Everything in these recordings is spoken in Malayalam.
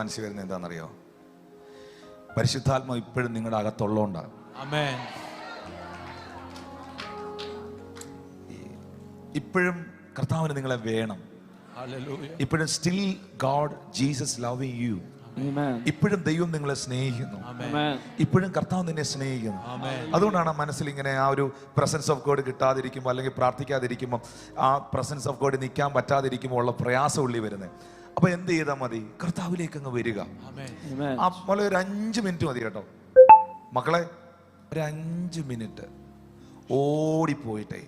മനസ്സിൽ വരുന്നത് എന്താണെന്നറിയോ? പരിശുദ്ധാത്മാവ് ഇപ്പോഴും നിങ്ങളുടെ അകത്തുള്ളതുകൊണ്ടാണ്. ഇപ്പോഴും കർത്താവിന് നിങ്ങളെ വേണം. ഇപ്പോഴും still God Jesus loving U. ഇപ്പോഴും ദൈവം നിങ്ങളെ സ്നേഹിക്കുന്നു. ഇപ്പോഴും കർത്താവ് നിന്നെ സ്നേഹിക്കുന്നു. അതുകൊണ്ടാണ് മനസ്സിൽ ഇങ്ങനെ ആ ഒരു പ്രസൻസ് ഓഫ് ഗോഡ് കിട്ടാതിരിക്കുമ്പോൾ അല്ലെങ്കിൽ പ്രാർത്ഥിക്കാതിരിക്കുമ്പോൾ ആ പ്രസൻസ് ഓഫ് ഗോഡ് നിൽക്കാൻ പറ്റാതിരിക്കുമ്പോൾ ഉള്ള പ്രയാസം ഉള്ളി വരുന്നത്. അപ്പൊ എന്ത് ചെയ്താൽ മതി? കർത്താവിലേക്ക് അങ്ങ് വരിക. മോളെ ഒരു 5 മിനിറ്റ് മതി കേട്ടോ മക്കളെ. ഒരു 5 മിനിറ്റ് ഓടിപ്പോയിട്ടേ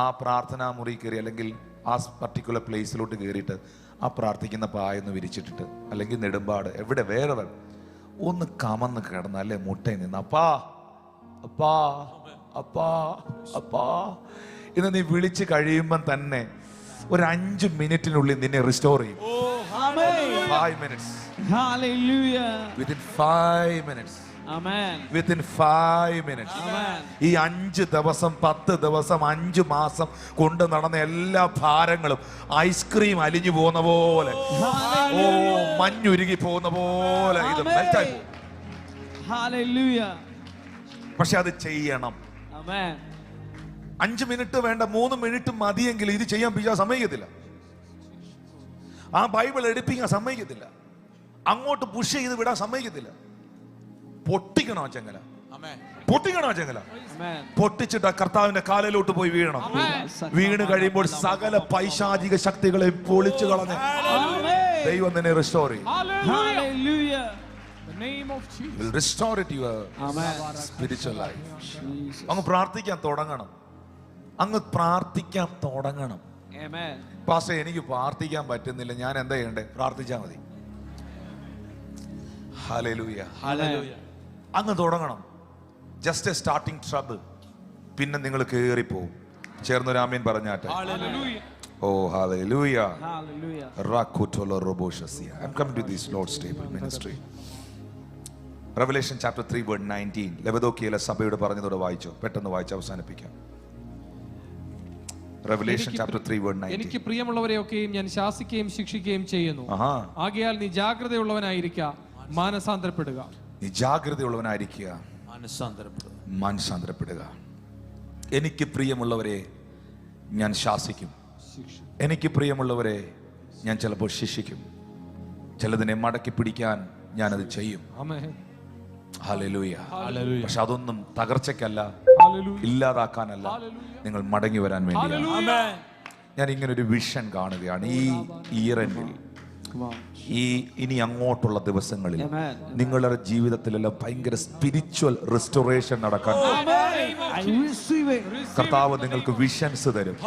ആ പ്രാർത്ഥനാ മുറി കയറി അല്ലെങ്കിൽ ആ പർട്ടിക്കുലർ പ്ലേസിലോട്ട് കയറിയിട്ട് ആ പ്രാർത്ഥിക്കുന്ന പായൊന്ന് വിരിച്ചിട്ടിട്ട് അല്ലെങ്കിൽ നെടുമ്പാട് എവിടെ വേറെ ഒന്ന് കമന്ന് കിടന്ന് അല്ലെ മുട്ടയിൽ നിന്ന് അപ്പാ അപ്പാ അപ്പാ അപ്പാ ഇന്ന് നീ വിളിച്ച് കഴിയുമ്പം തന്നെ ഒരു 5 മിനിറ്റിനുള്ളിൽ നിന്നെ റിസ്റ്റോർ ചെയ്യും. 5 minutes. Hallelujah. Within 5 minutes. Amen. Within 5 minutes. Amen. ഈ 5 ദിവസം 10 ദിവസം 5 മാസം കൊണ്ട് നടന്ന എല്ലാ ഭാരങ്ങളും ഐസ്ക്രീം അലിഞ്ഞു പോകുന്ന പോലെ, ഓ മഞ്ഞുരുകി പോകുന്ന പോലെ ഇത് മെൽറ്റായി പോകും. Hallelujah. പക്ഷെ അത് ചെയ്യണം. Amen. 5 മിനിറ്റ് വേണ്ട, 3 മിനിറ്റ് മതിയെങ്കിൽ ഇത് ചെയ്യാൻ പിശാച് സമ്മതിക്കത്തില്ല. ആ ബൈബിൾ എടുപ്പിക്കാൻ സമ്മതിക്കത്തില്ല. അങ്ങോട്ട് പുഷ് ചെയ്ത് വിടാൻ സമ്മതിക്കത്തില്ല. പൊട്ടിക്കണോ ചെങ്ങല, പൊട്ടിക്കണോ ചെങ്ങല, പൊട്ടിച്ചിട്ട് കർത്താവിന്റെ കാലിലോട്ട് പോയി വീഴണം. വീണ് കഴിയുമ്പോൾ സകല പൈശാചിക ശക്തികളെ പൊളിച്ചു കളഞ്ഞ് ദൈവം തന്നെ റിസ്റ്റോർ ചെയ്യും. Will restore it your spiritual life. അങ്ങ് പ്രാർത്ഥിക്കാൻ തുടങ്ങണം. അങ്ങ് പ്രാർത്ഥിക്കാൻ തുടങ്ങണം. പാസ്റ്റർ എനിക്ക് പ്രാർത്ഥിക്കാൻ പറ്റുന്നില്ല, ഞാൻ എന്താ ചെയ്യണ്ടേ? പ്രാർത്ഥിച്ചാൽ മതി. ഹല്ലേലൂയ. അങ്ങ് തുടങ്ങണം. Just A starting trouble. പിന്നെ നിങ്ങൾ കേറിപ്പോവും. ചേർന്നൊരു ആമേൻ പറഞ്ഞാട്ടെ. ഓ hallelujah. റാക്കുറ്റോലോ റോബോഷസിയ. I am coming to this Lord's table ministry. Revelation chapter 3 verse 19. ലവദോക്കിയയിലെ സഭയോട് പറഞ്ഞതോടെ വായിച്ചോ, പെട്ടെന്ന് വായിച്ച് അവസാനിപ്പിക്കാം. Revelation chapter 3 verse 19. എനിക്ക് പ്രിയമുള്ളവരെയൊക്കെയും ഞാൻ ശാസിക്കുകയും ശിക്ഷിക്കുകയും ചെയ്യുന്നു. ആകയാൽ നീ ജാഗ്രതയുള്ളവനായിരിക്കുക, മാനസാന്തരപ്പെടുക. നീ ജാഗ്രതയുള്ളവനായിരിക്കുക, മാനസാന്തരപ്പെടുക. എനിക്ക് പ്രിയമുള്ളവരെ ഞാൻ ശാസിക്കും, എനിക്ക് പ്രിയമുള്ളവരെ ഞാൻ ചിലപ്പോൾ ശിക്ഷിക്കും, ചിലതിനെ മടക്കി പിടിക്കാൻ ഞാനത് ചെയ്യും. ഹല്ലേലൂയ. പക്ഷെ അതൊന്നും തകർച്ചയ്ക്കല്ല, ഇല്ലാതാക്കാനല്ല, നിങ്ങൾ മടങ്ങി വരാൻ വേണ്ടിയാണ്. ഞാൻ ഇങ്ങനെ ഒരു വിഷൻ കാണുകയാണ്. ഈ ഇയർ എൻഡിൽ, ഈ ഇനി അങ്ങോട്ടുള്ള ദിവസങ്ങളിൽ നിങ്ങളുടെ ജീവിതത്തിലെല്ലാം ഭയങ്കര സ്പിരിച്വൽ റിസ്റ്റോറേഷൻ നടക്കാൻ കർത്താവ് നിങ്ങൾക്ക് വിഷൻസ് തരും.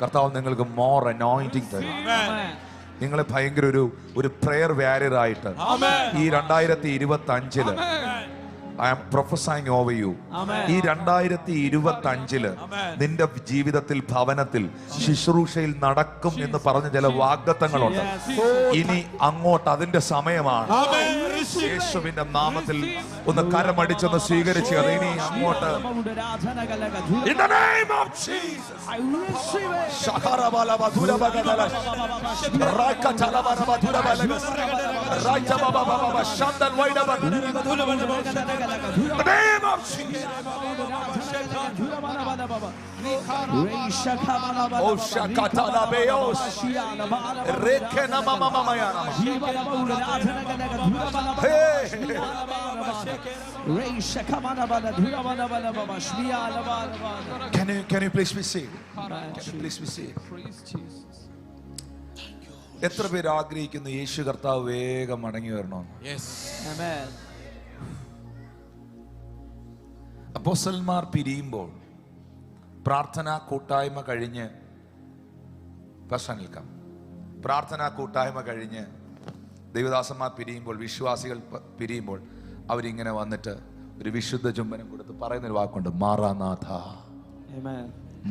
കർത്താവ് നിങ്ങൾക്ക് മോർ അനോയിന്റിംഗ് തരും. നിങ്ങളെ ഭയങ്കര ഒരു പ്രെയർ വാരിയർ ആയിട്ട് ഈ 2025 I am prophesying over you. ഈ 2025 നിന്റെ ജീവിതത്തിൽ, ഭവനത്തിൽ, ശുശ്രൂഷയിൽ നടക്കും എന്ന് പറഞ്ഞ ചില വാഗ്ദത്തങ്ങളുണ്ട്. ഇനി അങ്ങോട്ട് അതിന്റെ സമയമാണ്. യേശുവിന്റെ നാമത്തിൽ ഒന്ന് കരമടിച്ചൊന്ന് സ്വീകരിച്ച് അത് ഇനി അങ്ങോട്ട് In the name of Jesus. The name of Jesus. Oh shakatala beos. Rekena mama mama yana. Hey. Can you please be seated? Can you please be seated? എത്ര പേര് ആഗ്രഹിക്കുന്നു യേശു കർത്താവ് വേഗം മടങ്ങി വരണോ? അപ്പോസ്തലന്മാർ പിരിയുമ്പോൾ, പ്രാർത്ഥനാ കൂട്ടായ്മ കഴിഞ്ഞ് നിൽക്കാം, പ്രാർത്ഥനാ കൂട്ടായ്മ കഴിഞ്ഞ് ദൈവദാസന്മാർ പിരിയുമ്പോൾ, വിശ്വാസികൾ പിരിയുമ്പോൾ അവരിങ്ങനെ വന്നിട്ട് ഒരു വിശുദ്ധ ചുംബനം കൊടുത്ത് പറയുന്നൊരു വാക്കുണ്ട്, മാറാനാഥ.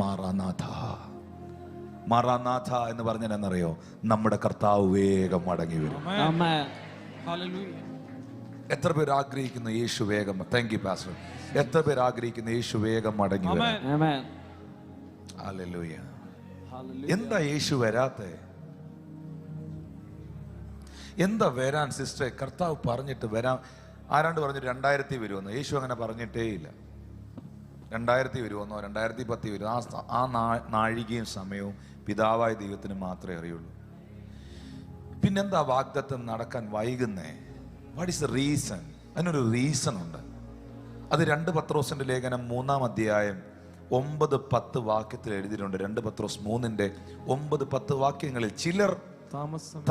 മാറാനാഥ. മാറാനാഥ എന്ന് പറഞ്ഞാൽ എന്നറിയോ? നമ്മുടെ കർത്താവ് വേഗം മടങ്ങി വരും. എത്ര പേര് ആഗ്രഹിക്കുന്നു യേശു വേഗം? Thank you pastor. എത്ര പേര് ആഗ്രഹിക്കുന്നു യേശു വേഗം മടങ്ങി വരും? ഹല്ലേലൂയ. എന്താ യേശു വരാത്തെ? എന്താ വരാൻ സിസ്റ്ററെ? കർത്താവ് പറഞ്ഞിട്ട് വരാൻ. ആരാണ്ട് പറഞ്ഞിട്ട് 2000 വരുമെന്ന്. യേശു അങ്ങനെ പറഞ്ഞിട്ടേ ഇല്ല. 2000 വരുമെന്നോ 2010 വരുമോ, ആ നാഴികയും സമയവും പിതാവായ ദൈവത്തിന് മാത്രമേ അറിയുള്ളൂ. പിന്നെന്താ വാഗ്ദത്തം നടക്കാൻ വൈകുന്നേ? What is the reason? അതിനൊരു റീസൺ ഉണ്ട്. അത് 2 പത്രോസിന്റെ ലേഖനം 3-ാം അധ്യായം 9-10 വാക്യത്തിൽ എഴുതിയിട്ടുണ്ട്. 2 പത്രോസ് 3-9-10 വാക്യങ്ങളിൽ ചിലർ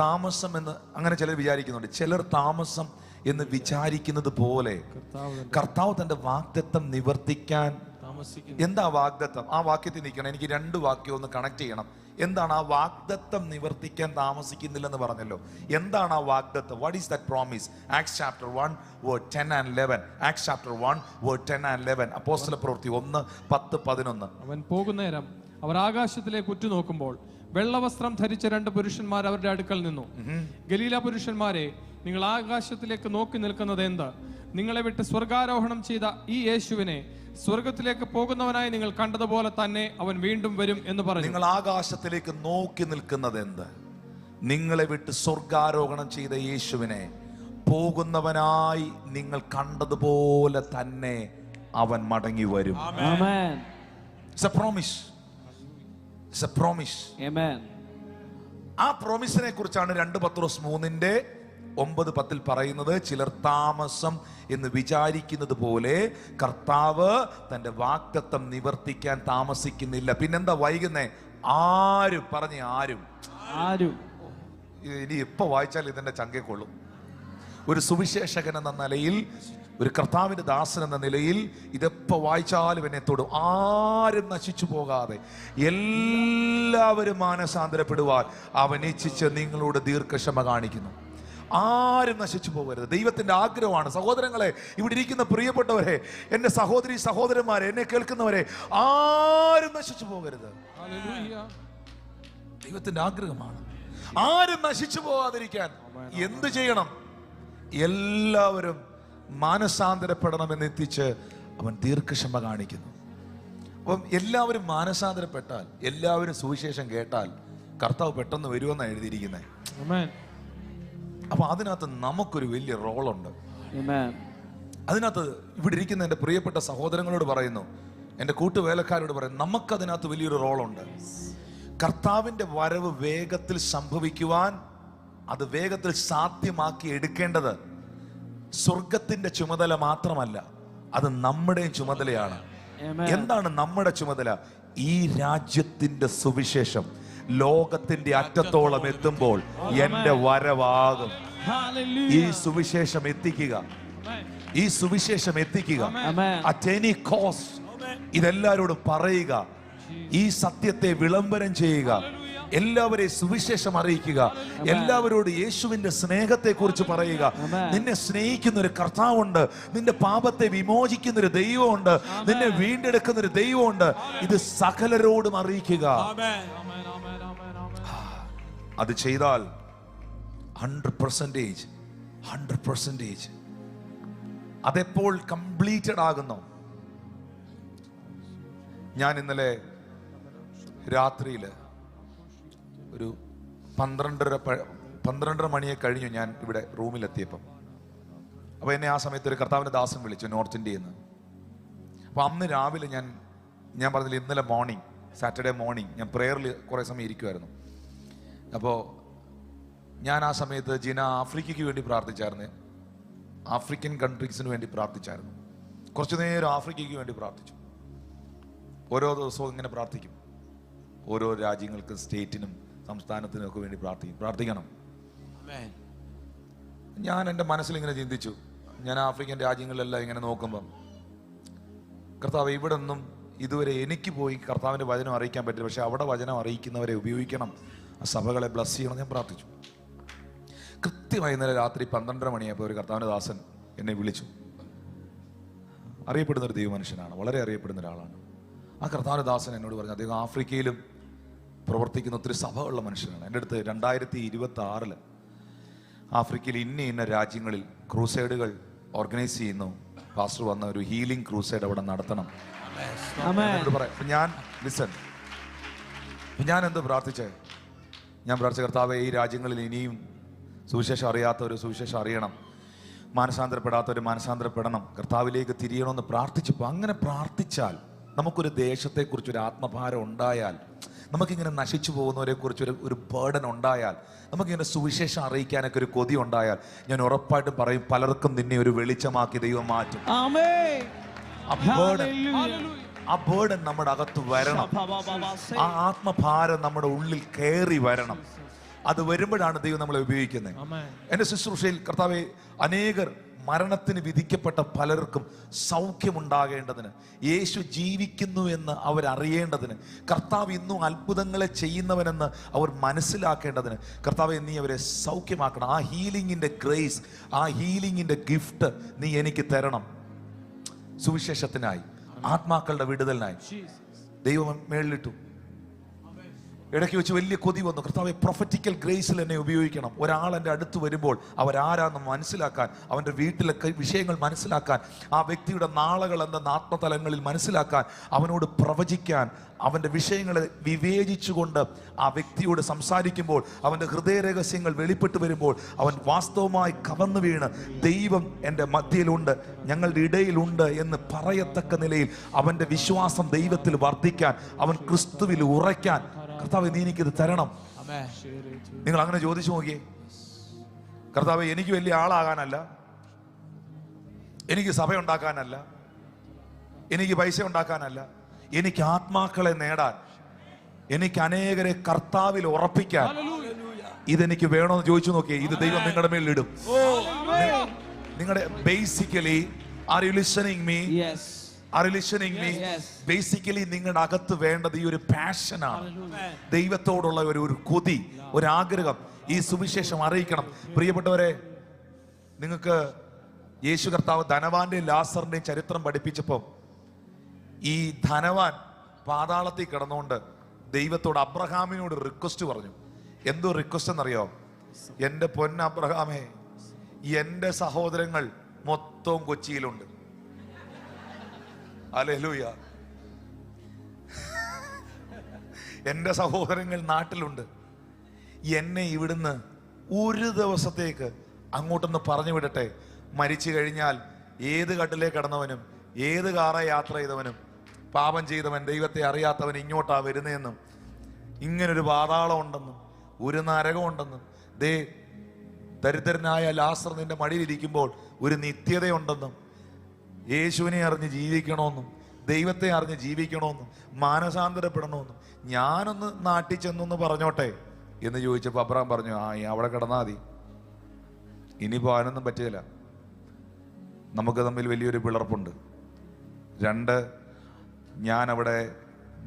താമസം എന്ന് അങ്ങനെ ചിലർ വിചാരിക്കുന്നുണ്ട്. ചിലർ താമസം എന്ന് വിചാരിക്കുന്നത് പോലെ കർത്താവ് തന്റെ വാഗ്ദത്തം നിവർത്തിക്കാൻ. എന്താ വാഗ്ദത്തം? ആ വാക്യത്തിൽ നിൽക്കണം. എനിക്ക് 2 വാക്യം ഒന്ന് കണക്ട് ചെയ്യണം. എന്താണ് ആ വാഗ്ദത്തം നിവർത്തിക്കാൻ താമസിക്കുന്നില്ലെന്ന് പറഞ്ഞല്ലോ? എന്താണ് ആ വാഗ്ദത്തം? What is that promise? Acts chapter 1 word 10 and 11. Acts chapter 1 word 10 and 11. അപ്പോസ്തലപ്രവൃത്തി 1:10-11. അവൻ പോകുന്നേരം അവർ ആകാശത്തിലേക്ക് ഉറ്റുനോക്കുമ്പോൾ വെള്ളവസ്ത്രം ധരിച്ച 2 പുരുഷന്മാർ അവരുടെ അടുക്കൽ നിന്നു. ഗലീല പുരുഷന്മാരെ, നിങ്ങൾ ആകാശത്തിലേക്ക് നോക്കി നിൽക്കുന്നത് എന്ത്? നിങ്ങളെ വിട്ട് സ്വർഗാരോഹണം ചെയ്ത ഈ യേശുവിനെ സ്വർഗത്തിലേക്ക് പോകുന്നവനായി നിങ്ങൾ കണ്ടതുപോലെ തന്നെ അവൻ വീണ്ടും വരും എന്ന് പറഞ്ഞു. നിങ്ങൾ ആകാശത്തിലേക്ക് നോക്കി നിൽക്കുന്നത് എന്ത്? നിങ്ങളെ വിട്ട് സ്വർഗാരോഹണം ചെയ്ത യേശുവിനെ പോകുന്നവനായി നിങ്ങൾ കണ്ടതുപോലെ തന്നെ അവൻ മടങ്ങി വരും. Amen. It's a promise. It's a promise. Amen. ആ പ്രോമിസിനെ കുറിച്ചാണ് 2 പത്രോസ് 3:9-10 പറയുന്നത്. ചിലർ താമസം എന്ന് വിചാരിക്കുന്നത് പോലെ കർത്താവ് തന്റെ വാഗ്ദത്തം നിവർത്തിക്കാൻ താമസിക്കുന്നില്ല. പിന്നെന്താ വൈകുന്നേ? ആരും പറഞ്ഞേ, ആരും. ഇനി എപ്പോ വായിച്ചാൽ ഇതിന്റെ ചങ്കെ കൊള്ളും. ഒരു സുവിശേഷകൻ എന്ന നിലയിൽ, ഒരു കർത്താവിന്റെ ദാസൻ എന്ന നിലയിൽ ഇതെപ്പോ വായിച്ചാലും എന്നെ തൊടും. ആരും നശിച്ചു പോകാതെ എല്ലാവരും മാനസാന്തരപ്പെടുവാൻ അവൻ ഇച്ഛിച്ച് നിങ്ങളോട് ദീർഘക്ഷമ കാണിക്കുന്നു. ആരും നശിച്ചു പോകരുത്. ദൈവത്തിന്റെ ആഗ്രഹമാണ്. സഹോദരങ്ങളെ, ഇവിടെ ഇരിക്കുന്ന പ്രിയപ്പെട്ടവരെ, എന്റെ സഹോദരി സഹോദരന്മാരെ, എന്നെ കേൾക്കുന്നവരെ, ആരും നശിച്ചു പോകരുത്. ദൈവത്തിന്റെ ആഗ്രഹമാണ് ആരും നശിച്ചു പോകാതിരിക്കാൻ. എന്ത് ചെയ്യണം? എല്ലാവരും മാനസാന്തരപ്പെടണമെന്ന് എത്തിച്ച് അവൻ ദീർഘക്ഷമ കാണിക്കുന്നു. അപ്പം എല്ലാവരും മാനസാന്തരപ്പെട്ടാൽ, എല്ലാവരും സുവിശേഷം കേട്ടാൽ കർത്താവ് പെട്ടെന്ന് വരുമെന്നാണ് എഴുതിയിരിക്കുന്നത്. അപ്പൊ അതിനകത്ത് നമുക്കൊരു വലിയ റോളുണ്ട്. അതിനകത്ത് ഇവിടെ ഇരിക്കുന്ന എൻ്റെ പ്രിയപ്പെട്ട സഹോദരങ്ങളോട് പറയുന്നു, എൻ്റെ കൂട്ടുവേലക്കാരോട് പറയുന്നു, നമുക്കതിനകത്ത് വലിയൊരു റോളുണ്ട്. കർത്താവിന്റെ വരവ് വേഗത്തിൽ സംഭവിക്കുവാൻ, അത് വേഗത്തിൽ സാധ്യമാക്കി എടുക്കേണ്ടത് സ്വർഗത്തിന്റെ ചുമതല മാത്രമല്ല, അത് നമ്മുടെയും ചുമതലയാണ്. എന്താണ് നമ്മുടെ ചുമതല? ഈ രാജ്യത്തിന്റെ സുവിശേഷം ലോകത്തിന്റെ അറ്റത്തോളം എത്തുമ്പോൾ എന്റെ വരവാകും. ഈ സുവിശേഷം എത്തിക്കുക, ഈ സുവിശേഷം എത്തിക്കുക. അറ്റ് എനി കോസ്റ്റ് ഇതെല്ലാവരോടും പറയുക. ഈ സത്യത്തെ വിളംബരം ചെയ്യുക. എല്ലാവരെയും സുവിശേഷം അറിയിക്കുക. എല്ലാവരോടും യേശുവിന്റെ സ്നേഹത്തെ കുറിച്ച് പറയുക. നിന്നെ സ്നേഹിക്കുന്ന ഒരു കർത്താവുണ്ട്. നിന്റെ പാപത്തെ വിമോചിക്കുന്ന ഒരു ദൈവമുണ്ട്. നിന്നെ വീണ്ടെടുക്കുന്ന ഒരു ദൈവമുണ്ട്. ഇത് സകലരോടും അറിയിക്കുക. അത് ചെയ്താൽ 100% അതെപ്പോൾ കംപ്ലീറ്റഡ് ആകുന്നു? ഞാൻ ഇന്നലെ രാത്രിയിൽ ഒരു 12:30 മണിയെ കഴിഞ്ഞു ഞാൻ ഇവിടെ റൂമിലെത്തിയപ്പം. അപ്പോൾ എന്നെ ആ സമയത്ത് ഒരു കർത്താവിൻ്റെ ദാസൻ വിളിച്ചു, നോർത്ത് ഇന്ത്യയിൽ നിന്ന്. അപ്പോൾ അന്ന് രാവിലെ ഞാൻ പറഞ്ഞില്ല, ഇന്നലെ മോർണിംഗ്, സാറ്റർഡേ മോർണിംഗ് ഞാൻ പ്രേയറിൽ കുറേ സമയം ഇരിക്കുമായിരുന്നു. അപ്പോൾ ഞാൻ ആ സമയത്ത് ആഫ്രിക്കയ്ക്ക് വേണ്ടി പ്രാർത്ഥിച്ചായിരുന്നു. ആഫ്രിക്കൻ കൺട്രീസിന് വേണ്ടി പ്രാർത്ഥിച്ചായിരുന്നു. കുറച്ചു നേരം ആഫ്രിക്കയ്ക്ക് വേണ്ടി പ്രാർത്ഥിച്ചു. ഓരോ ദിവസവും ഇങ്ങനെ പ്രാർത്ഥിക്കും. ഓരോ രാജ്യങ്ങൾക്കും, സ്റ്റേറ്റിനും സംസ്ഥാനത്തിനും ഒക്കെ വേണ്ടി പ്രാർത്ഥിക്കണം. ഞാൻ എൻ്റെ മനസ്സിൽ ഇങ്ങനെ ചിന്തിച്ചു. ഞാൻ ആഫ്രിക്കൻ രാജ്യങ്ങളിലെല്ലാം ഇങ്ങനെ നോക്കുമ്പം, കർത്താവ്, ഇവിടെ ഒന്നും ഇതുവരെ എനിക്ക് പോയി കർത്താവിൻ്റെ വചനം അറിയിക്കാൻ പറ്റില്ല, പക്ഷെ അവിടെ വചനം അറിയിക്കുന്നവരെ ഉപയോഗിക്കണം, ആ സഭകളെ ബ്ലസ് ചെയ്യണം. ഞാൻ പ്രാർത്ഥിച്ചു. കൃത്യമായി ഇന്നലെ രാത്രി 12:30 മണിയായപ്പോൾ ഒരു കർത്താവിൻ്റെ ദാസൻ എന്നെ വിളിച്ചു. അറിയപ്പെടുന്ന ഒരു ദൈവമനുഷ്യനാണ്, വളരെ അറിയപ്പെടുന്ന ഒരാളാണ്. ആ കർത്താവിൻ്റെ ദാസൻ എന്നോട് പറഞ്ഞു, അദ്ദേഹം ആഫ്രിക്കയിലും പ്രവർത്തിക്കുന്ന ഒത്തിരി സഭകളുള്ള മനുഷ്യനാണ്. എൻ്റെ അടുത്ത് 2026 ആഫ്രിക്കയിൽ ഇന്ന രാജ്യങ്ങളിൽ ക്രൂസൈഡുകൾ ഓർഗനൈസ് ചെയ്യുന്നു, പാസ്റ്റർ വന്ന ഒരു ഹീലിംഗ് ക്രൂസൈഡ് അവിടെ നടത്തണം. ഞാൻ എന്ത് പ്രാർത്ഥിച്ചേ? ഞാൻ പ്രാർത്ഥിച്ച, കർത്താവേ, ഈ രാജ്യങ്ങളിൽ ഇനിയും സുവിശേഷം അറിയാത്തവർ സുവിശേഷം അറിയണം, മാനസാന്തരപ്പെടാത്തവർ മാനസാന്തരപ്പെടണം, കർത്താവിലേക്ക് തിരിയണമെന്ന് പ്രാർത്ഥിച്ചപ്പോൾ, അങ്ങനെ പ്രാർത്ഥിച്ചാൽ നമുക്കൊരു ദേശത്തെക്കുറിച്ചൊരു ആത്മഭാരം ഉണ്ടായാൽ, നമുക്കിങ്ങനെ നശിച്ചു പോകുന്നവരെ കുറിച്ചൊരു ബേർഡൻ ഉണ്ടായാൽ, നമുക്കിങ്ങനെ സുവിശേഷം അറിയിക്കാനൊക്കെ ഒരു കൊതി ഉണ്ടായാൽ, ഞാൻ ഉറപ്പായിട്ടും പറയും, പലർക്കും നിന്നെ ഒരു വെളിച്ചമാക്കി ദൈവം മാറ്റും. ആ ബേർഡൻ നമ്മുടെ അകത്ത് വരണം, ആ ആത്മഭാരം നമ്മുടെ ഉള്ളിൽ കയറി വരണം. അത് വരുമ്പോഴാണ് ദൈവം നമ്മളെ ഉപയോഗിക്കുന്നത്. എന്റെ ശുശ്രൂഷയിൽ കർത്താവെ, അനേകർ മരണത്തിന് വിധിക്കപ്പെട്ട പലർക്കും സൗഖ്യമുണ്ടാകേണ്ടതിന്, യേശു ജീവിക്കുന്നു എന്ന് അവരറിയേണ്ടതിന്, കർത്താവ് ഇന്നും അത്ഭുതങ്ങളെ ചെയ്യുന്നവനെന്ന് അവർ മനസ്സിലാക്കേണ്ടതിന്, കർത്താവെ നീ അവരെ സൗഖ്യമാക്കണം. ആ ഹീലിംഗിന്റെ ഗ്രേസ്, ആ ഹീലിംഗിന്റെ ഗിഫ്റ്റ് നീ എനിക്ക് തരണം. സുവിശേഷത്തിനായി, ആത്മാക്കളുടെ വിടുതലിനായി ദൈവം മേളിലിട്ടു. ഇടയ്ക്ക് വെച്ച് വലിയ കൊതി വന്നു, കർത്താവെ പ്രൊഫറ്റിക്കൽ ഗ്രേസിൽ എന്നെ ഉപയോഗിക്കണം. ഒരാൾ എൻ്റെ അടുത്ത് വരുമ്പോൾ അവരാരാന്ന് മനസ്സിലാക്കാൻ, അവൻ്റെ വീട്ടിലൊക്കെ വിഷയങ്ങൾ മനസ്സിലാക്കാൻ, ആ വ്യക്തിയുടെ നാളുകൾ എന്തെന്ന് ആത്മതലങ്ങളിൽ മനസ്സിലാക്കാൻ, അവനോട് പ്രവചിക്കാൻ, അവൻ്റെ വിഷയങ്ങളെ വിവേചിച്ചുകൊണ്ട് ആ വ്യക്തിയോട് സംസാരിക്കുമ്പോൾ, അവൻ്റെ ഹൃദയരഹസ്യങ്ങൾ വെളിപ്പെട്ട് വരുമ്പോൾ, അവൻ വാസ്തവമായി കവർന്നു വീണ് ദൈവം എൻ്റെ മധ്യയിലുണ്ട്, ഞങ്ങളുടെ ഇടയിലുണ്ട് എന്ന് പറയത്തക്ക നിലയിൽ അവൻ്റെ വിശ്വാസം ദൈവത്തിൽ വർദ്ധിക്കാൻ, അവൻ ക്രിസ്തുവിൽ ഉറയ്ക്കാൻ, കർത്താവെ നീ എനിക്കിത് തരണം. നിങ്ങൾ അങ്ങനെ ചോദിച്ചു നോക്കിയേ. കർത്താവെ എനിക്ക് വലിയ ആളാകാനല്ല, എനിക്ക് സഭ ഉണ്ടാക്കാനല്ല, എനിക്ക് പൈസ ഉണ്ടാക്കാനല്ല, എനിക്ക് ആത്മാക്കളെ നേടാൻ, എനിക്ക് അനേകരെ കർത്താവിൽ ഉറപ്പിക്കാൻ ഇതെനിക്ക് വേണമെന്ന് ചോദിച്ചു നോക്കിയേ. ഇത് ദൈവം നിങ്ങളുടെ മേലിൽ ഇടും. നിങ്ങളുടെ basically, are you listening me? Are you listening me? Basically നിങ്ങളുടെ അകത്ത് വേണ്ടത് ഈ ഒരു പാഷനാണ്, ദൈവത്തോടുള്ള ഒരു കൊതി, ഒരു ആഗ്രഹം, ഈ സുവിശേഷം അറിയിക്കണം. പ്രിയപ്പെട്ടവരെ, നിങ്ങൾക്ക് യേശു കർത്താവ് ധനവാന്റെയും ലാസറിന്റെയും ചരിത്രം പഠിപ്പിച്ചപ്പോൾ, ഈ ധനവാൻ പാതാളത്തിൽ കിടന്നുകൊണ്ട് ദൈവത്തോട്, അബ്രഹാമിനോട് റിക്വസ്റ്റ് പറഞ്ഞു. എന്തോ റിക്വസ്റ്റ് എന്നറിയോ? എൻ്റെ പൊന്ന അബ്രഹാമേ, എൻ്റെ സഹോദരങ്ങൾ മൊത്തവും കൊച്ചിയിലുണ്ട്. ഹല്ലേലൂയ. എൻ്റെ സഹോദരങ്ങൾ നാട്ടിലുണ്ട്. എന്നെ ഇവിടുന്ന് ഒരു ദിവസത്തേക്ക് അങ്ങോട്ടൊന്ന് പറഞ്ഞു വിടട്ടെ. മരിച്ചു കഴിഞ്ഞാൽ ഏത് കട്ടിലേക്ക് കിടന്നവനും, ഏത് കാറെ യാത്ര ചെയ്തവനും, പാപം ചെയ്തവൻ, ദൈവത്തെ അറിയാത്തവൻ ഇങ്ങോട്ടാ വരുന്നതെന്നും, ഇങ്ങനൊരു പാതാളം ഉണ്ടെന്നും, ഒരു നരകം ഉണ്ടെന്നും, ദരിദ്രനായ ലാസർ നിന്റെ മടിയിലിരിക്കുമ്പോൾ ഒരു നിത്യതയുണ്ടെന്നും, യേശുവിനെ അറിഞ്ഞ് ജീവിക്കണമെന്നും, ദൈവത്തെ അറിഞ്ഞ് ജീവിക്കണമെന്നും, മാനസാന്തരപ്പെടണമെന്നും, ഞാനൊന്ന് നാട്ടിൽ ചെന്നൊന്ന് പറഞ്ഞോട്ടെ എന്ന് ചോദിച്ചപ്പോൾ അബ്രഹാം പറഞ്ഞു, അവിടെ കിടന്നാൽ മതി, ഇനി പോകാനൊന്നും പറ്റുകയില്ല. നമുക്ക് തമ്മിൽ വലിയൊരു പിളർപ്പുണ്ട്. 2, ഞാൻ അവിടെ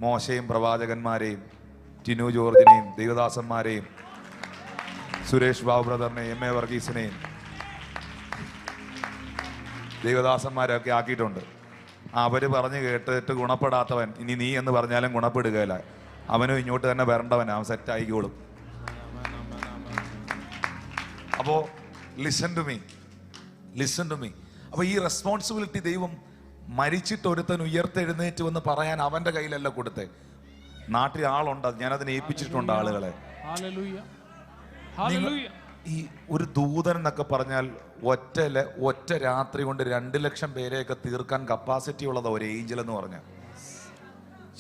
മോശയും പ്രവാചകന്മാരെയും, ടിനു ജോർജിനെയും, ദൈവദാസന്മാരെയും, സുരേഷ് ബാബു ബ്രദറിനെയും, MA വർഗീസിനെയും, ദൈവദാസന്മാരൊക്കെ ആക്കിയിട്ടുണ്ട്. അവര് പറഞ്ഞ് കേട്ടിട്ട് ഗുണപ്പെടാത്തവൻ ഇനി നീ എന്ന് പറഞ്ഞാലും ഗുണപ്പെടുകയില്ല. അവനും ഇങ്ങോട്ട് തന്നെ വരേണ്ടവൻ, അവൻ സെറ്റ് ആയിക്കോളും. അപ്പോ ലിസൺ ടു മീ. അപ്പൊ ഈ റെസ്പോൺസിബിലിറ്റി ദൈവം മരിച്ചിട്ട് ഒരുത്തൻ ഉയർത്തെഴുന്നേറ്റ് എന്ന് പറയാൻ അവന്റെ കയ്യിലല്ല കൊടുത്തേ. നാട്ടിൽ ആളുണ്ട്, ഞാനതിനെ ഏൽപ്പിച്ചിട്ടുണ്ട് ആളുകളെ. ഈ ഒരു ദൂതൻ എന്നൊക്കെ പറഞ്ഞാൽ ഒറ്റ രാത്രി കൊണ്ട് 2 ലക്ഷം പേരെയൊക്കെ തീർക്കാൻ കപ്പാസിറ്റി ഉള്ളത് ഒരു ഏഞ്ചൽ എന്ന് പറഞ്ഞാൽ.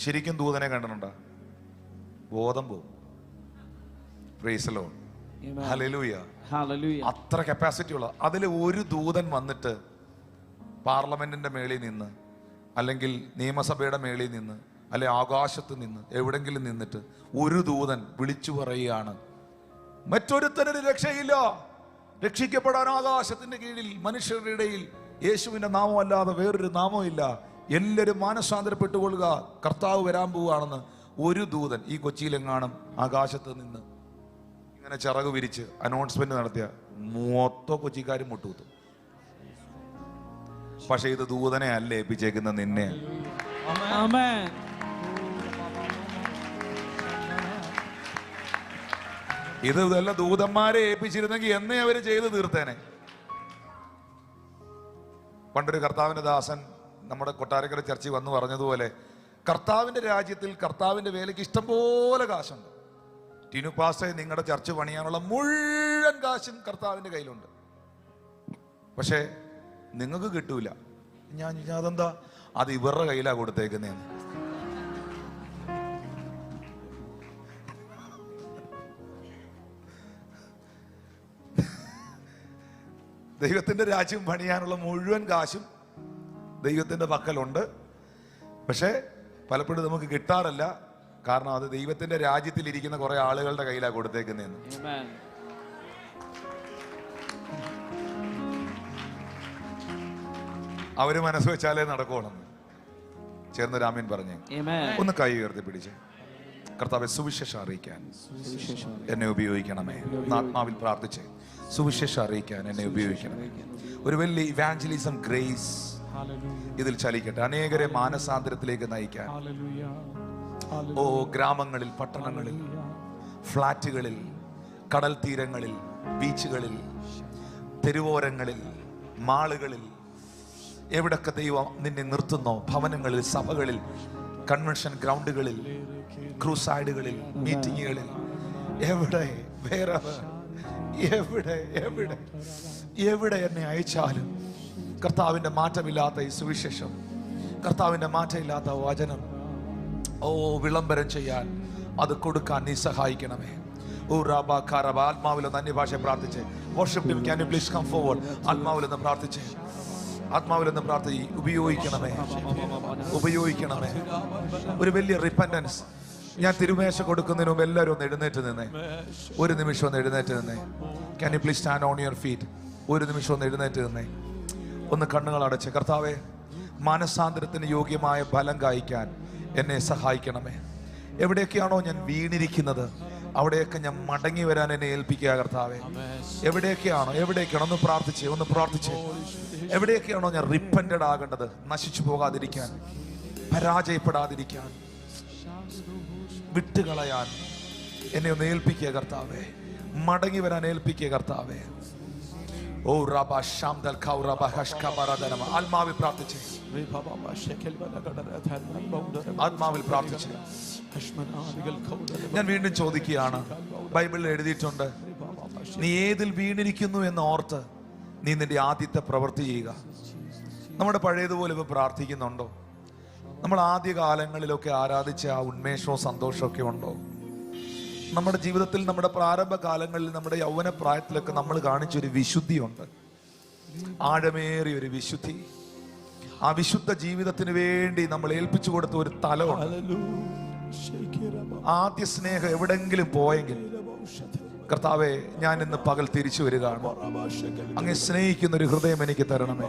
ശരിക്കും ദൂതനെ കണ്ടിട്ടുണ്ടോ? ബോധം പോകും. Praise the Lord. ഹല്ലേലൂയ. അത്ര കപ്പാസിറ്റി ഉള്ള. അതിൽ ഒരു ദൂതൻ വന്നിട്ട് പാർലമെന്റിന്റെ മേളിൽ നിന്ന്, അല്ലെങ്കിൽ നിയമസഭയുടെ മേളിൽ നിന്ന്, അല്ലെ ആകാശത്ത് നിന്ന് എവിടെങ്കിലും നിന്നിട്ട് ഒരു ദൂതൻ വിളിച്ചു പറയുകയാണ്, മറ്റൊരുത്തനൊരു രക്ഷയില്ല, രക്ഷിക്കപ്പെടാൻ ആകാശത്തിന്റെ കീഴിൽ മനുഷ്യരുടെ ഇടയിൽ യേശുവിന്റെ നാമം അല്ലാതെ വേറൊരു നാമമില്ല, എല്ലാവരും മാനസാന്തരപ്പെട്ടുകൊള്ളുക, കർത്താവ് വരാൻ പോവുകയാണെന്ന് ഒരു ദൂതൻ ഈ കൊച്ചിയിലെങ്ങാനും ആകാശത്ത് നിന്ന് ഇങ്ങനെ ചിറക് വിരിച്ച് അനൗൺസ്മെന്റ് നടത്തിയ മൊത്തം കൊച്ചിക്കാരും മുട്ടുകുത്തും. പക്ഷെ ഇത് ദൂതനെ അല്ല ഏൽപ്പിച്ചേക്കുന്ന, നിന്നെ. ഇത് വല്ല ദൂതന്മാരെ ഏൽപ്പിച്ചിരുന്നെങ്കിൽ എന്നേ അവര് ചെയ്ത് തീർത്തേനെ. പണ്ടൊരു കർത്താവിന്റെ ദാസൻ നമ്മുടെ കൊട്ടാരക്കര ചർച്ചയിൽ വന്ന് പറഞ്ഞതുപോലെ, കർത്താവിന്റെ രാജ്യത്തിൽ കർത്താവിന്റെ വേലയ്ക്ക് ഇഷ്ടംപോലെ കാശുണ്ട്. ടിനു പാസ്റ്റേ, നിങ്ങളുടെ ചർച്ച് പണിയാനുള്ള മുഴുവൻ കാശും കർത്താവിൻ്റെ കയ്യിലുണ്ട്, പക്ഷേ നിങ്ങൾക്ക് കിട്ടൂല. അതെന്താ? അത് ഇവരുടെ കയ്യിലാണ് കൊടുത്തേക്കുന്നതെന്ന്. ദൈവത്തിന്റെ രാജ്യം പണിയാനുള്ള മുഴുവൻ കാശും ദൈവത്തിന്റെ പക്കലുണ്ട്, പക്ഷേ പലപ്പോഴും നമുക്ക് കിട്ടാറില്ല. കാരണം അത് ദൈവത്തിന്റെ രാജ്യത്തിൽ ഇരിക്കുന്ന കുറെ ആളുകളുടെ കയ്യിലാണ് കൊടുത്തേക്കുന്നതെന്ന്. അവര് മനസ്സ് വെച്ചാലേ നടക്കോളെന്ന് ചേർന്ന് രാമൻ പറഞ്ഞേ. ഒന്ന് കൈ ഉയർത്തി പിടിച്ച്, കർത്താവെ സുവിശേഷം അറിയിക്കാൻ എന്നെ ഉപയോഗിക്കണമേ. ആത്മാവിൽ പ്രാർത്ഥിച്ച് സുവിശേഷം അറിയിക്കാൻ എന്നെ ഉപയോഗിക്കണമേ. ഒരു വലിയ ഇവാഞ്ചലിസം ഗ്രേസ് ഇതിൽ ചലിക്കട്ടെ, അനേകരെ മാനസാന്തരത്തിലേക്ക് നയിക്കാൻ. ഓ, ഗ്രാമങ്ങളിൽ, പട്ടണങ്ങളിൽ, ഫ്ലാറ്റുകളിൽ, കടൽ തീരങ്ങളിൽ, ബീച്ചുകളിൽ, തെരുവോരങ്ങളിൽ, മാളുകളിൽ, എവിടൊക്കെ ദൈവം നിന്നെ നിർത്തുന്നോ, ഭവനങ്ങളിൽ, സഭകളിൽ, കൺവെൻഷൻ ഗ്രൗണ്ടുകളിൽ, ക്രൂസൈഡുകളിൽ, മീറ്റിങ്ങുകളിൽ, എവിടെ വേറെ എവിടെ എവിടെ എവിടെ എന്നെ അയച്ചാലും കർത്താവിൻ്റെ മാറ്റമില്ലാത്ത ഈ സുവിശേഷം, കർത്താവിൻ്റെ മാറ്റമില്ലാത്ത വചനം വിളംബരം ചെയ്യാൻ, അത് കൊടുക്കാൻ നീ സഹായിക്കണമേ. ആത്മാവിലൊന്ന് അന്യഭാഷ പ്രാർത്ഥിച്ച് worship him. Can you please come forward? ആത്മാവിലൊന്ന് പ്രാർത്ഥിച്ച്, ആത്മാവിലൊന്ന് പ്രാർത്ഥി. ഉപയോഗിക്കണമേ, ഉപയോഗിക്കണമേ. ഒരു വലിയ റിപ്പന്റൻസ്. ഞാൻ തിരുമേശ കൊടുക്കുന്നതിന് മുമ്പ് എല്ലാവരും ഒന്ന് എഴുന്നേറ്റ് നിന്നേ, ഒരു നിമിഷം ഒന്ന് എഴുന്നേറ്റ് നിന്നേ. Can you please stand on your feet? ഒരു നിമിഷം ഒന്ന് എഴുന്നേറ്റ് നിന്നേ, ഒന്ന് കണ്ണുകൾ അടച്ച്. കർത്താവേ, മാനസാന്തരത്തിന് യോഗ്യമായ ഫലം കായ്ക്കാൻ എന്നെ സഹായിക്കണമേ. എവിടെയൊക്കെയാണോ ഞാൻ വീണിരിക്കുന്നത് അവിടെയൊക്കെ ഞാൻ മടങ്ങി വരാൻ എന്നെ ഏൽപ്പിക്കുക കർത്താവേ. എവിടെയൊക്കെയാണോ ഒന്ന് പ്രാർത്ഥിച്ചേ, ഒന്ന് പ്രാർത്ഥിച്ചേ. എവിടെയൊക്കെയാണോ ഞാൻ റിപ്പന്റഡ് ആകേണ്ടത്, നശിച്ചു പോകാതിരിക്കാൻ, പരാജയപ്പെടാതിരിക്കാൻ, വിട്ടുകളയാൻ എന്നെ ഒന്ന് ഏൽപ്പിക്കുക കർത്താവേ. മടങ്ങി വരാൻ ഏൽപ്പിക്കുക കർത്താവേ. ഓ റബ ശാംദൽ ഖൗറബ ഹഷ്കബറദനമ. ആത്മാവിൽ പ്രാർത്ഥിച്ചേ, ആത്മാവിൽ പ്രാർത്ഥിച്ചേ. ഞാൻ വീണ്ടും ചോദിക്കുകയാണ്, ബൈബിളിൽ എഴുതിയിട്ടുണ്ട്, നീ ഏതിൽ വീണിരിക്കുന്നു എന്ന് ഓർത്ത് നീ നിന്റെ ആദ്യത്തെ പ്രവൃത്തി ചെയ്യുക. നമ്മുടെ പഴയതുപോലെ ഇപ്പൊ പ്രാർത്ഥിക്കുന്നുണ്ടോ? നമ്മൾ ആദ്യ കാലങ്ങളിലൊക്കെ ആരാധിച്ച ആ ഉന്മേഷവും സന്തോഷമൊക്കെ ഉണ്ടോ? നമ്മുടെ ജീവിതത്തിൽ, നമ്മുടെ പ്രാരംഭ കാലങ്ങളിൽ, നമ്മുടെ യൗവന പ്രായത്തിലൊക്കെ നമ്മൾ കാണിച്ചൊരു വിശുദ്ധിയുണ്ട്, ആഴമേറിയ ഒരു വിശുദ്ധി. ആ വിശുദ്ധ ജീവിതത്തിന് വേണ്ടി നമ്മൾ ഏൽപ്പിച്ചു കൊടുത്ത ഒരു തലമുണ്ട്. ആദ്യ സ്നേഹം എവിടെങ്കിലും പോയെങ്കിൽ, കർത്താവെ, ഞാൻ ഇന്ന് പകൽ തിരിച്ചു വരികയാണ്. അങ്ങ് സ്നേഹിക്കുന്ന ഒരു ഹൃദയം എനിക്ക് തരണമേ.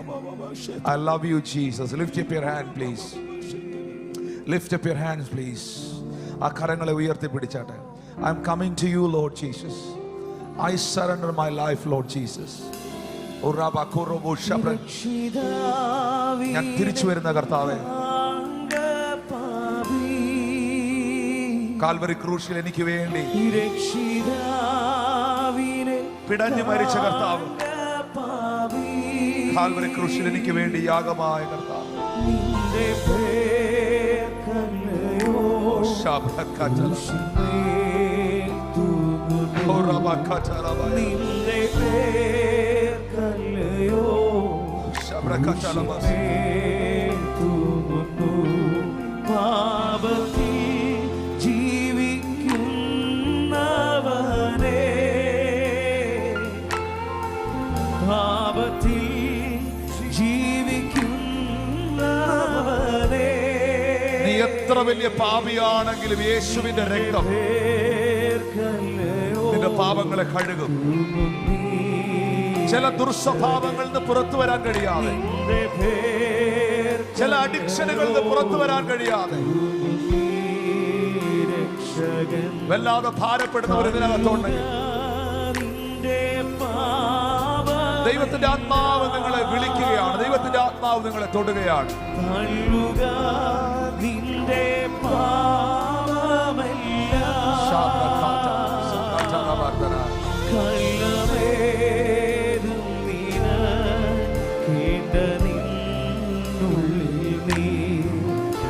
I love you, Jesus. Lift up your hand, please. Lift up your hands, please. ആ കരങ്ങളെ ഉയർത്തി പിടിച്ചാട്ടെ. I am coming to you, Lord Jesus. I surrender my life, Lord Jesus. ഞാൻ തിരിച്ചു വരുന്ന കർത്താവേ, കാൽവരി ക്രൂശിൽ എനിക്ക് വേണ്ടി പിടഞ്ഞു മരിച്ച കർത്താവ്, കാൽവരി ക്രൂശിൽ എനിക്ക് വേണ്ടി യാഗമായ കർത്താവ്. നീ എത്ര വലിയ പാപിയാണെങ്കിലും യേശുവിന്റെ രക്തം നിന്റെ പാപങ്ങളെ കഴുകും. ചില ദുർസ്വഭാവങ്ങളിൽ നിന്ന് പുറത്തു വരാൻ കഴിയാതെ, ചില അഡിക്ഷനുകളിൽ നിന്ന് പുറത്തു വരാൻ കഴിയാതെ, വല്ലാതെ ഭാരപ്പെടുന്നവർ ഇതിനകത്തുണ്ടെങ്കിൽ ദൈവത്തിന്റെ ആത്മാവ് നിങ്ങളെ വിളിക്കുകയാണ്, ദൈവത്തിന്റെ ആത്മാവ് നിങ്ങളെ തൊടുകയാണ്.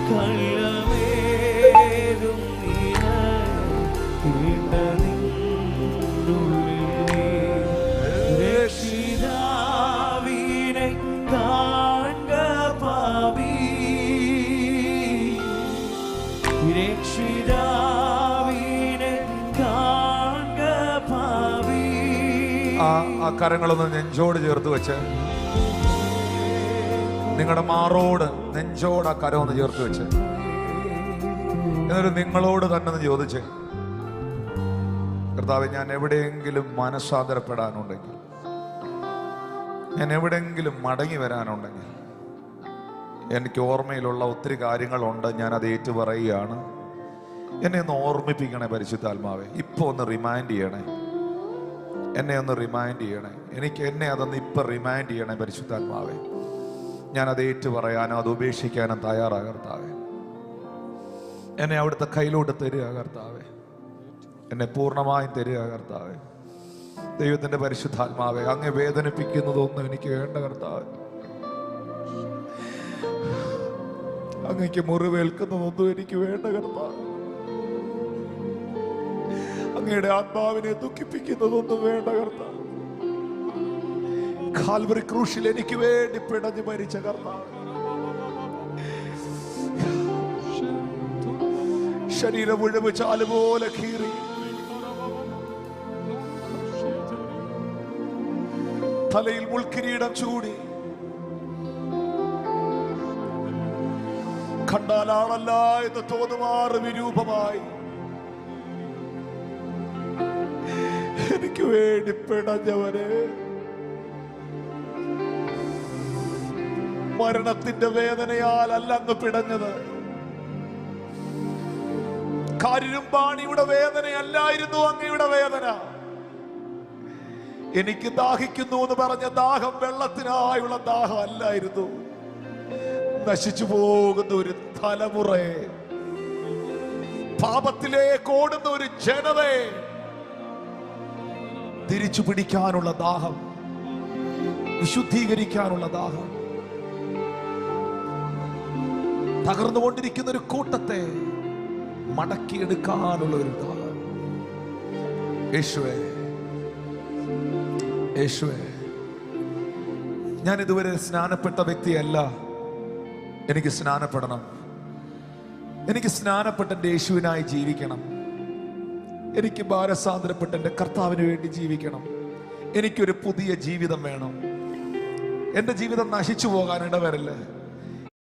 കള്ളമേതും ആ കരങ്ങളൊന്ന് നെഞ്ചോട് ചേർത്ത് വെച്ച്, നിങ്ങളുടെ മാറോട് നെഞ്ചോട് ആ കരം ഒന്ന് ചേർത്ത് വെച്ച്, എന്നിട്ട് നിങ്ങളോട് തന്നെ ഒന്ന് ചോദിച്ചേ, കർത്താവേ, ഞാൻ എവിടെയെങ്കിലും മനസ്സാന്തരപ്പെടാനുണ്ടെങ്കിൽ, ഞാൻ എവിടെയെങ്കിലും മടങ്ങി വരാനുണ്ടെങ്കിൽ, എനിക്ക് ഓർമ്മയിലുള്ള ഒത്തിരി കാര്യങ്ങളുണ്ട്, ഞാൻ അത് ഏറ്റു പറയുകയാണ്. എന്നെ ഒന്ന് ഓർമ്മിപ്പിക്കണേ പരിശുദ്ധാത്മാവേ, ഇപ്പോൾ ഒന്ന് റിമൈൻഡ് ചെയ്യണേ, എന്നെ ഒന്ന് റിമൈൻഡ് ചെയ്യണേ, എന്നെ അതൊന്ന് ഇപ്പം റിമൈൻഡ് ചെയ്യണേ പരിശുദ്ധാത്മാവേ. ഞാനത് ഏറ്റു പറയാനോ അത് ഉപേക്ഷിക്കാനോ തയ്യാറാ കർത്താവേ. എന്നെ അവിടുത്തെ കയ്യിലോട്ട് തരിക കർത്താവേ, എന്നെ പൂർണ്ണമായും തരിക കർത്താവേ. ദൈവത്തിന്റെ പരിശുദ്ധാത്മാവേ, അങ്ങ് വേദനിപ്പിക്കുന്നതൊന്നും എനിക്ക് വേണ്ട കർത്താവേ, അങ്ങക്ക് മുറിവേൽക്കുന്നതൊന്നും എനിക്ക് വേണ്ട കർത്താവേ, അങ്ങയുടെ ആത്മാവിനെ ദുഃഖിപ്പിക്കുന്നതൊന്നും വേണ്ട കർത്താവേ. കാൽവറി ക്രൂശിൽ എനിക്ക് വേണ്ടി പിടഞ്ഞു മരിച്ച കർത്താവേ, ശരീരം മുഴുവൻ ചാലുപോലെ കീറി, തലയിൽ മുൾക്കിരീടം ചൂടി, കണ്ടാലാണല്ല എന്ന് തോന്നുമാറ് വിരൂപമായി എനിക്ക് വേണ്ടി പിടഞ്ഞവനെ, മരണത്തിന്റെ വേദനയാൽ അല്ല അങ്ങ് പിടഞ്ഞത്, കാരിരുമ്പാണിയുടെ വേദനയല്ലായിരുന്നു അങ്ങയുടെ വേദന. എനിക്ക് ദാഹിക്കുന്നു എന്ന് പറഞ്ഞ ദാഹം വെള്ളത്തിനായുള്ള ദാഹം അല്ലായിരുന്നു. നശിച്ചു പോകുന്ന ഒരു തലമുറയെ, പാപത്തിലേക്ക് ഓടുന്ന ഒരു ജനതയെ തിരിച്ചു പിടിക്കാനുള്ള ദാഹം, വിശുദ്ധീകരിക്കാനുള്ള ദാഹം, തകർന്നുകൊണ്ടിരിക്കുന്ന ഒരു കൂട്ടത്തെ മടക്കിയെടുക്കാനുള്ള ഒരു ദാഹം. യേശുവേ, യേശുവേ, ഞാൻ ഇതുവരെ സ്നാനപ്പെട്ട വ്യക്തിയല്ല, എനിക്ക് സ്നാനപ്പെടണം. എനിക്ക് സ്നാനപ്പെട്ട എൻ്റെ യേശുവിനായി ജീവിക്കണം. എനിക്ക് ഭാരസാന്തരപ്പെട്ട എൻ്റെ കർത്താവിന് വേണ്ടി ജീവിക്കണം. എനിക്കൊരു പുതിയ ജീവിതം വേണം. എൻ്റെ ജീവിതം നശിച്ചു പോകാൻ ഇടവരല്ലേ.